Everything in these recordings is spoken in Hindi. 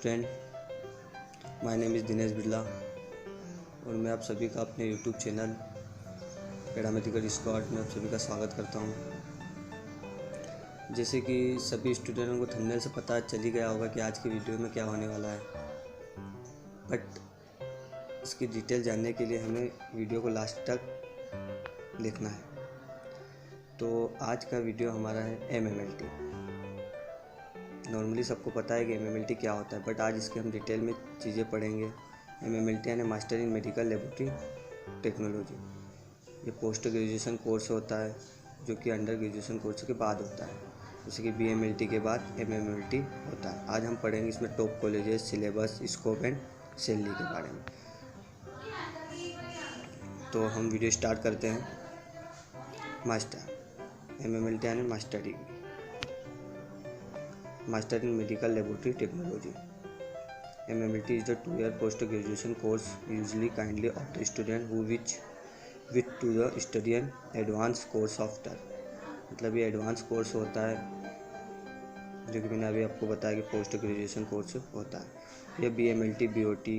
Student, my name is Dinesh Birla और मैं आप सभी का अपने यूट्यूब चैनल पैरामेडिकल स्क्वाड में आप सभी का स्वागत करता हूं। जैसे कि सभी स्टूडेंटों को थंबनेल से पता चल ही गया होगा कि आज की वीडियो में क्या होने वाला है, बट इसकी डिटेल जानने के लिए हमें वीडियो को लास्ट तक देखना है। तो आज का वीडियो हमारा है MMLT। नॉर्मली सबको पता है कि MMLT क्या होता है, बट आज इसके हम डिटेल में चीज़ें पढ़ेंगे। MMLT यानी master in medical laboratory technology. ये पोस्ट ग्रेजुएशन कोर्स होता है जो कि अंडर ग्रेजुएशन कोर्स के बाद होता है, जैसे कि BMLT के बाद MMLT होता है। आज हम पढ़ेंगे इसमें top colleges, syllabus, scope and salary के बारे में। तो हम वीडियो स्टार्ट करते हैं। मास्टर MMLT यानी master degree, Master in Medical Laboratory Technology. MMLT is the 2-year post-graduation course usually kindly of the student who wish to the study an advanced course after। मतलब ये एडवांस कोर्स होता है जो कि मैंने अभी आपको बताया कि पोस्ट ग्रेजुएशन कोर्स होता है। यह BMLT, BOT,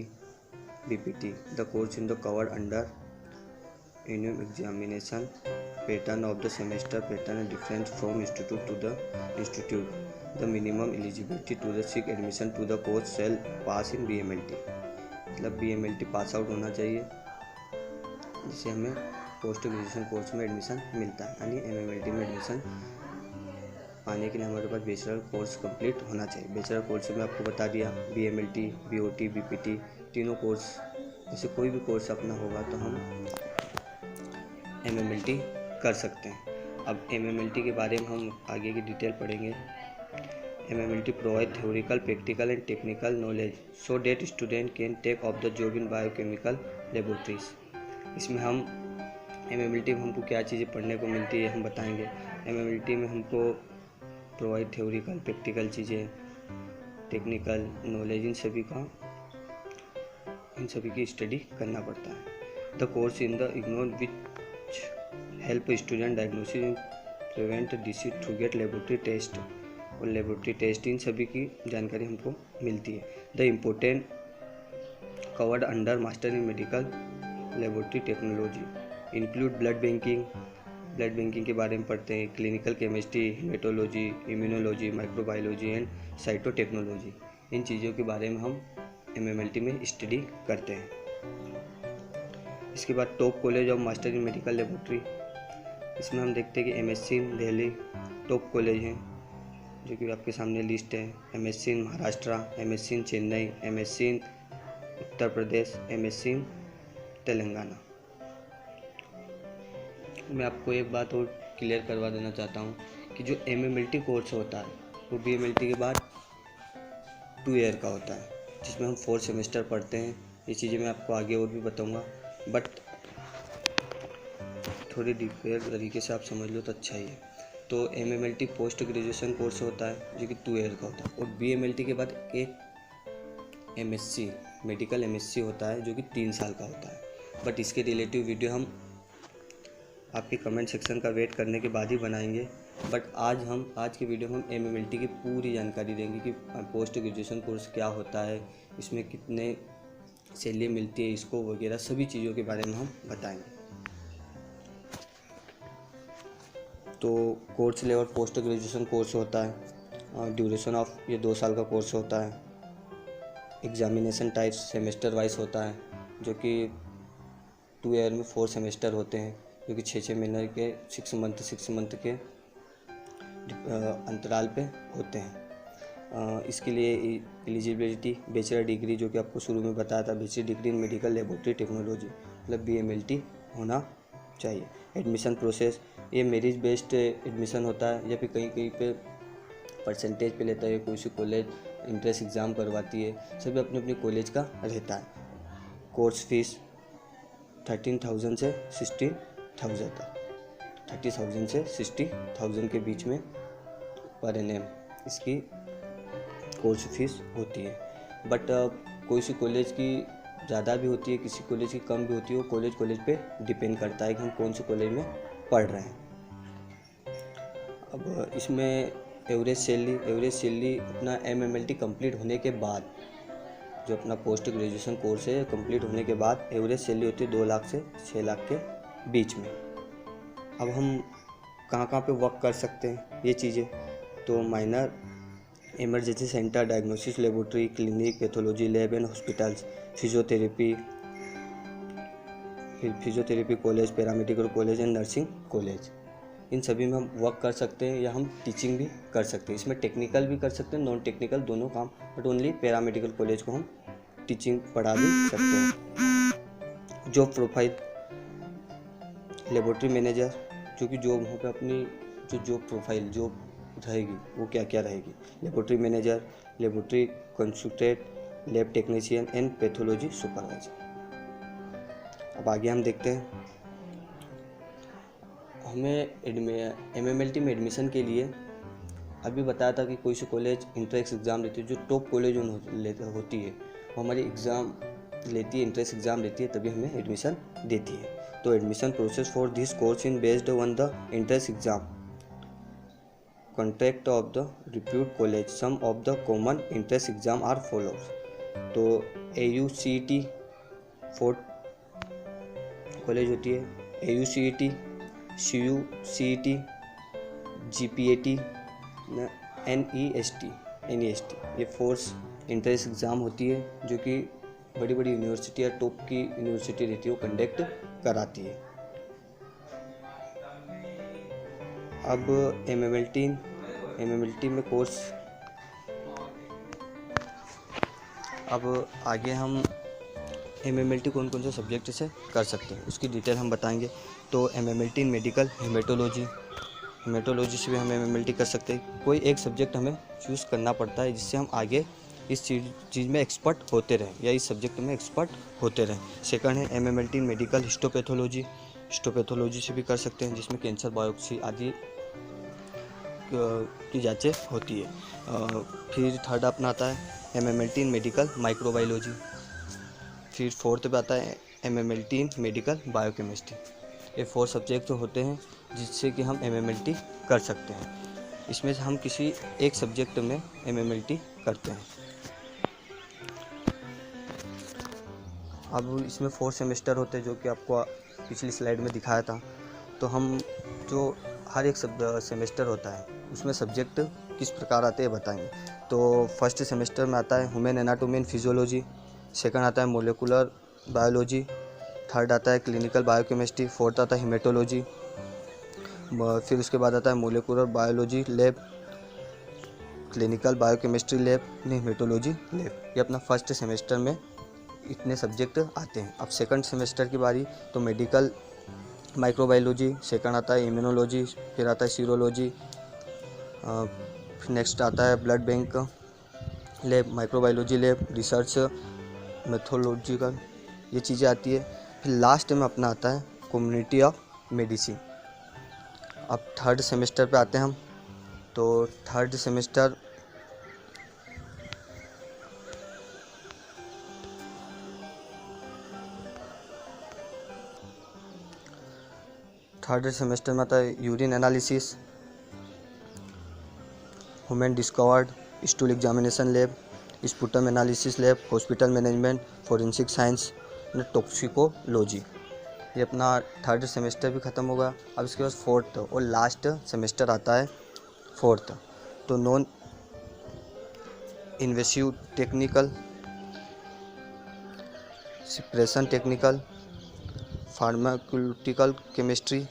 BPT the course in the covered under annual examination pattern of the semester pattern and different from institute to the institute। The minimum eligibility to the seek admission to the course shall pass in BMLT। मतलब BMLT पास आउट होना चाहिए जिससे हमें पोस्ट ग्रेजुएशन कोर्स में एडमिशन मिलता है। यानी MMLT में एडमिशन पाने के लिए हमारे पास बैचलर कोर्स कंप्लीट होना चाहिए। बैचलर कोर्स में आपको बता दिया BMLT, BOT, BPT तीनों कोर्स, जैसे कोई भी कोर्स अपना होगा तो हम MMLT कर सकते हैं। अब MMLT के बारे में हम आगे की डिटेल पढ़ेंगे। MMLT provide theoretical, practical and technical knowledge so that student can take off the job in biochemical laboratories. इसमें हम MMLT में हमको क्या चीज़ें पढ़ने को मिलती है हम बताएंगे। MMLT में हमको प्रोवाइड थ्योरिकल, प्रैक्टिकल चीज़ें, टेक्निकल नॉलेज, इन सभी की स्टडी करना पड़ता है। The course in the ignore which help student diagnosis and prevent disease through get laboratory test और लेबोरेटरी टेस्ट, इन सभी की जानकारी हमको मिलती है। The important covered under master in medical laboratory technology include blood banking के बारे में पढ़ते हैं, clinical chemistry, haematology, immunology, microbiology and cytotechnology. इन चीज़ों के बारे में हम MMLT में स्टडी करते हैं। इसके बाद top college of master in medical laboratory, इसमें हम देखते हैं कि MSc इन दिल्ली टॉप कॉलेज हैं जो कि आपके सामने लिस्ट है। MSc इन महाराष्ट्र, MSc इन चेन्नई, MSc इन उत्तर प्रदेश, MSc इन तेलंगाना। मैं आपको एक बात और क्लियर करवा देना चाहता हूँ कि जो MMLT कोर्स होता है वो BMLT के बाद 2 ईयर का होता है, जिसमें हम 4 सेमेस्टर पढ़ते हैं। ये चीज़ें मैं आपको आगे और भी बताऊँगा, बट थोड़ी डिटेल तरीके से आप समझ लो तो अच्छा ही है। तो MMLT पोस्ट ग्रेजुएशन कोर्स होता है जो कि 2 ईयर का होता है, और BMLT के बाद एक MSc मेडिकल MSc होता है जो कि 3 साल का होता है। बट इसके रिलेटिव वीडियो हम आपके कमेंट सेक्शन का वेट करने के बाद ही बनाएंगे। बट आज की वीडियो में हम MMLT की पूरी जानकारी देंगे कि पोस्ट ग्रेजुएशन कोर्स क्या होता है, इसमें कितने सैलरी मिलती है, इसको वगैरह सभी चीज़ों के बारे में हम बताएंगे। तो course level post graduation course होता है, ड्यूरेशन ऑफ ये 2 साल का कोर्स होता है। एग्जामिनेशन टाइप सेमेस्टर वाइज होता है जो कि 2 ईयर में 4 सेमेस्टर होते हैं जो कि 6 महीने के 6 मंथ के अंतराल पे होते हैं। इसके लिए एलिजिबिलिटी बैचलर डिग्री जो कि आपको शुरू में बताया था, bachelor degree in medical laboratory technology मतलब BMLT होना चाहिए। एडमिशन प्रोसेस ये मेरिट बेस्ड एडमिशन होता है या फिर कहीं पे परसेंटेज पे लेता है। कोई सी कॉलेज इंट्रेंस एग्ज़ाम करवाती है, सभी अपने अपने कॉलेज का रहता है। कोर्स फीस 13,000 से 60,000 तक, 30,000 से 60,000 के बीच में पर एनम इसकी कोर्स फीस होती है। बट कोई सी कॉलेज की ज़्यादा भी होती है, किसी कॉलेज की कम भी होती है। वो कॉलेज पे डिपेंड करता है कि हम कौन से कॉलेज में पढ़ रहे हैं। अब इसमें एवरेज सैलरी अपना MMLT कंप्लीट होने के बाद जो अपना पोस्ट ग्रेजुएशन कोर्स है कंप्लीट होने के बाद एवरेज सैलरी होती है 2 लाख से 6 लाख के बीच में। अब हम कहाँ कहाँ पे वर्क कर सकते हैं ये चीज़ें, तो minor emergency centre, diagnosis laboratory, clinic, pathology lab and hospitals, physiotherapy, college, paramedical college and nursing college, इन सभी में हम वर्क कर सकते हैं या हम टीचिंग भी कर सकते हैं। इसमें टेक्निकल भी कर सकते हैं, नॉन टेक्निकल दोनों काम, बट ओनली पैरामेडिकल कॉलेज को हम टीचिंग पढ़ा भी सकते हैं। जॉब प्रोफाइल, लेबोरेटरी मैनेजर, जो कि जॉब वहाँ पे अपनी जो जॉब प्रोफाइल जॉब रहेगी वो क्या क्या रहेगी, laboratory manager, laboratory consultant, lab technician and pathology supervisor. अब आगे हम देखते हैं, हमें MMLT में एडमिशन के लिए अभी बताया था कि कोई सी कॉलेज इंट्रेंस एग्ज़ाम लेती है, जो टॉप कॉलेज होती है वो हमारी एग्ज़ाम लेती है, इंट्रेंस एग्ज़ाम लेती है, तभी हमें एडमिशन देती है। तो admission process for this course in based on the entrance exam contract of the repute college, some of the common entrance exam are follows. तो AUCET 4 कॉलेज होती है, AUCET, CUCET, GPAT, NEST, ये 4 इंट्रेंस एग्ज़ाम होती है जो कि बड़ी बड़ी यूनिवर्सिटी या टॉप की यूनिवर्सिटी रहती है वो कंडक्ट कराती है। अब MMLT में कोर्स, अब आगे हम MMLT कौन कौन से सब्जेक्ट से कर सकते हैं उसकी डिटेल हम बताएंगे। तो MMLT इन मेडिकल हेमेटोलॉजी से भी हम MMLT कर सकते हैं। कोई एक सब्जेक्ट हमें चूज़ करना पड़ता है जिससे हम आगे इस चीज़ में एक्सपर्ट होते रहें या इस सब्जेक्ट में एक्सपर्ट होते रहें। सेकंड है MMLT इन मेडिकल हिस्टोपैथोलॉजी से भी कर सकते हैं, जिसमें कैंसर, बायोप्सी आदि की जांचें होती है। फिर थर्ड अपना आता है MMLT इन मेडिकल माइक्रोबायोलॉजी। फिर फोर्थ पे आता है MMLT इन मेडिकल बायोकेमिस्ट्री। ये 4 सब्जेक्ट होते हैं जिससे कि हम MMLT कर सकते हैं। इसमें से हम किसी एक सब्जेक्ट में MMLT करते हैं। अब इसमें 4 सेमेस्टर होते हैं जो कि आपको पिछली स्लाइड में दिखाया था। तो हम जो हर एक सेमेस्टर होता है उसमें सब्जेक्ट किस प्रकार आते हैं बताएंगे। तो फर्स्ट सेमेस्टर में आता है human anatomy and physiology, second आता है मोलिकुलर बायोलॉजी, थर्ड आता है क्लिनिकल बायोकेमिस्ट्री, फोर्थ आता है हेमेटोलॉजी, फिर उसके बाद आता है molecular biology lab, clinical biochemistry lab, haematology lab. ये अपना फर्स्ट सेमेस्टर में इतने सब्जेक्ट आते हैं। अब सेकंड सेमेस्टर की बारी, तो मेडिकल माइक्रोबायोलॉजी, सेकंड आता है इम्यूनोलॉजी, फिर आता है सीरोलॉजी, नेक्स्ट आता है blood bank lab, microbiology lab, research mythological, ये चीज़ें आती है। फिर लास्ट में अपना आता है कम्युनिटी ऑफ मेडिसिन। अब थर्ड सेमेस्टर पे आते हैं हम। तो थर्ड सेमेस्टर में आता है urine analysis, human discovered, stool examination lab, sputum analysis lab, hospital management, forensic science, toxicology. ये अपना थर्ड सेमेस्टर भी ख़त्म होगा। अब इसके बाद फोर्थ और लास्ट सेमेस्टर आता है फोर्थ। तो non invasive technical, separation technical, pharmaceutical chemistry,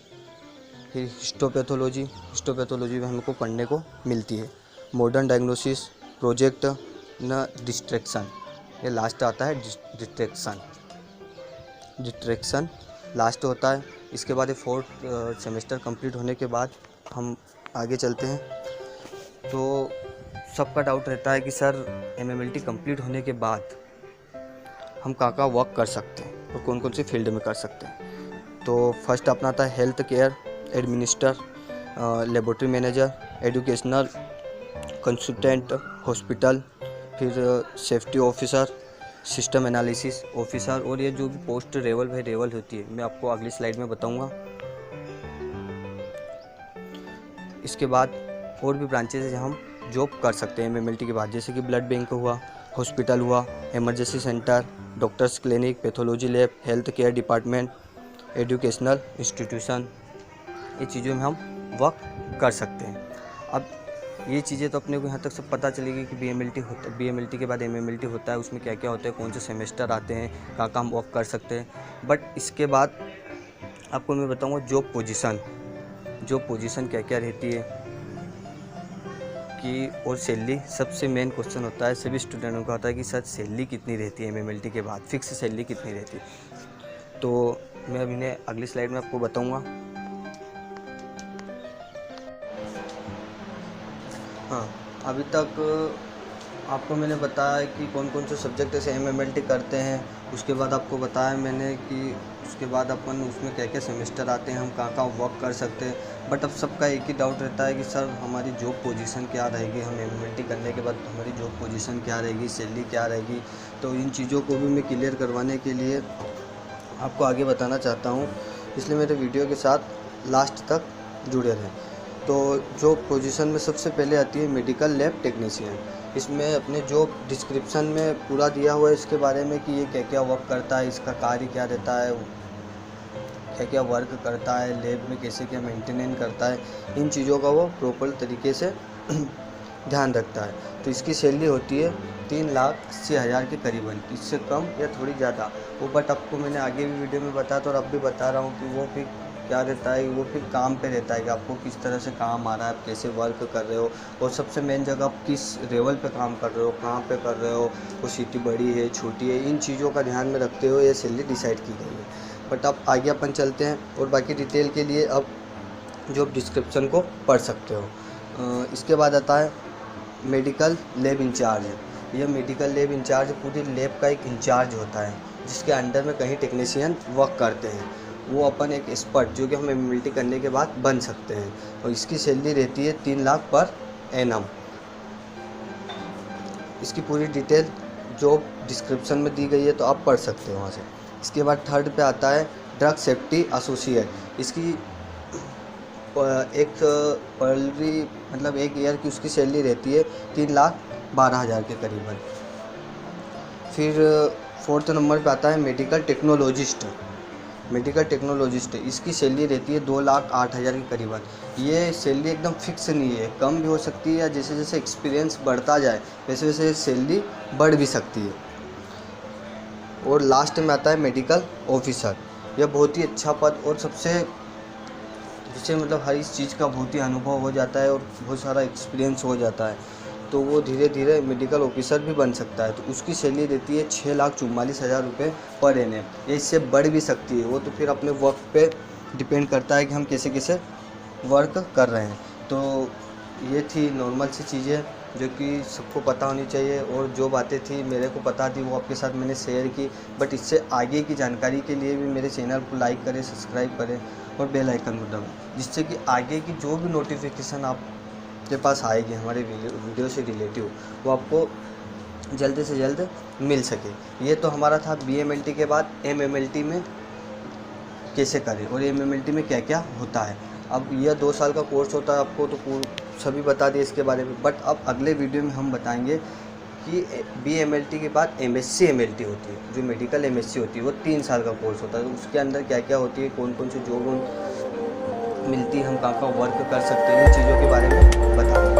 फिर हिस्टोपैथोलॉजी में हमको पढ़ने को मिलती है। मॉडर्न डायग्नोसिस, प्रोजेक्ट न डिस्ट्रैक्शन, ये लास्ट आता है डिस्ट्रैक्शन लास्ट होता है। इसके बाद ये फोर्थ सेमेस्टर कंप्लीट होने के बाद हम आगे चलते हैं। तो सबका डाउट रहता है कि सर MMLT कंप्लीट होने के बाद हम कहाँ वर्क कर सकते हैं और कौन कौन सी फील्ड में कर सकते हैं। तो फर्स्ट अपना आता है health care administer, laboratory manager, educational consultant, hospital, फिर safety officer, system analysis officer, और ये जो भी पोस्ट लेवल बाय लेवल होती है मैं आपको अगली स्लाइड में बताऊंगा। इसके बाद और भी ब्रांचेज हम जॉब कर सकते हैं MMLT के बाद, जैसे कि ब्लड बैंक हुआ, हॉस्पिटल हुआ, emergency centre, doctors clinic, pathology lab, health care department, educational institution, ये चीज़ों में हम वर्क कर सकते हैं। अब ये चीज़ें तो अपने को यहाँ तक सब पता चलेगी कि BMLT होता है, BMLT के बाद MMLT होता है, उसमें क्या क्या होता है, कौन से सेमेस्टर आते हैं, कहाँ कहाँ हम वर्क कर सकते हैं। बट इसके बाद आपको मैं बताऊँगा जॉब पोजीशन क्या क्या रहती है कि, और सैलरी सबसे मेन क्वेश्चन होता है सभी स्टूडेंटों का होता है कि सर सैलरी कितनी रहती है MMLT के बाद, फिक्स सैलरी कितनी रहती है। तो मैं अभी इन्हें अगली स्लाइड में आपको बताऊँगा। हाँ, अभी तक आपको मैंने बताया कि कौन कौन से सब्जेक्ट ऐसे MMLT करते हैं। उसके बाद आपको बताया मैंने कि उसके बाद अपन उसमें क्या क्या सेमेस्टर आते हैं, हम कहाँ कहाँ वर्क कर सकते हैं। बट अब सबका एक ही डाउट रहता है कि सर हमारी जॉब पोजीशन क्या रहेगी, हम MMLT करने के बाद हमारी जॉब पोजीशन क्या रहेगी, सैलरी क्या रहेगी। तो इन चीज़ों को भी मैं क्लियर करवाने के लिए आपको आगे बताना चाहता हूँ, इसलिए मेरे वीडियो के साथ लास्ट तक जुड़े रहें। तो जॉब पोजीशन में सबसे पहले आती है मेडिकल लैब टेक्नीशियन। इसमें अपने जॉब डिस्क्रिप्शन में पूरा दिया हुआ है इसके बारे में कि ये क्या क्या वर्क करता है, इसका कार्य क्या रहता है, क्या क्या वर्क करता है, लैब में कैसे क्या मेंटेनेंस करता है, इन चीज़ों का वो प्रॉपर तरीके से ध्यान रखता है। तो इसकी सैलरी होती है 3,80,000 के करीबन, इससे कम या थोड़ी ज़्यादा वो, बट आपको मैंने आगे भी वीडियो में बताया था और अब भी बता रहा हूँ कि वो फिर क्या रहता है, वो फिर काम पे रहता है कि आपको किस तरह से काम आ रहा है, आप कैसे वर्क कर रहे हो, और सबसे मेन जगह आप किस लेवल पे काम कर रहे हो, कहाँ पे कर रहे हो, वो सिटी बड़ी है छोटी है, इन चीज़ों का ध्यान में रखते हुए ये सैलरी डिसाइड की गई है। बट अब आगे अपन चलते हैं और बाकी डिटेल के लिए अब जॉब डिस्क्रिप्शन को पढ़ सकते हो। इसके बाद आता है मेडिकल लैब इंचार्ज। यह मेडिकल लैब इंचार्ज पूरी लैब का एक इंचार्ज होता है जिसके अंडर में कहीं टेक्नीशियन वर्क करते हैं। वो अपन एक एक्सपर्ट जो कि हम MMLT करने के बाद बन सकते हैं, और इसकी सैलरी रहती है 3 लाख पर एनम। इसकी पूरी डिटेल जॉब डिस्क्रिप्शन में दी गई है, तो आप पढ़ सकते हो वहाँ से। इसके बाद थर्ड पे आता है ड्रग सेफ्टी एसोसिएट। इसकी एक पर्ली मतलब एक ईयर की उसकी सैलरी रहती है 3,12,000 के करीबन। फिर फोर्थ नंबर पे आता है मेडिकल टेक्नोलॉजिस्ट। इसकी सैलरी रहती है 2,08,000 के करीबन। ये सैलरी एकदम फिक्स नहीं है, कम भी हो सकती है, या जैसे जैसे एक्सपीरियंस बढ़ता जाए वैसे वैसे सैलरी बढ़ भी सकती है। और लास्ट में आता है मेडिकल ऑफिसर। यह बहुत ही अच्छा पद और सबसे जिससे मतलब हर इस चीज़ का बहुत ही अनुभव हो जाता है और बहुत सारा एक्सपीरियंस हो जाता है, तो वो धीरे धीरे मेडिकल ऑफिसर भी बन सकता है। तो उसकी सैलरी देती है 6,44,000 रुपये पर एनम। ये इससे बढ़ भी सकती है, वो तो फिर अपने वर्क पे डिपेंड करता है कि हम कैसे कैसे वर्क कर रहे हैं। तो ये थी नॉर्मल सी चीज़ें जो कि सबको पता होनी चाहिए, और जो बातें थी मेरे को पता थी वो आपके साथ मैंने शेयर की। बट इससे आगे की जानकारी के लिए भी मेरे चैनल को लाइक करें, सब्सक्राइब करें और बेल आइकन को दबाएं, जिससे कि आगे की जो भी नोटिफिकेशन आपके पास आएगी हमारे वीडियो से रिलेटिव, वो आपको जल्द से जल्द मिल सके। ये तो हमारा था BMLT के बाद MMLT में कैसे करें और MMLT में क्या क्या होता है। अब यह 2 साल का कोर्स होता है, आपको तो सभी बता दिए इसके बारे में। बट अब अगले वीडियो में हम बताएंगे कि BMLT के बाद MSc MLT होती है, जो मेडिकल MSc होती है, वो 3 साल का कोर्स होता है। तो उसके अंदर क्या क्या होती है, कौन कौन सी जॉब मिलती है, हम कहाँ कहाँ वर्क कर सकते हैं, इन चीज़ों के बारे में बताएंगे।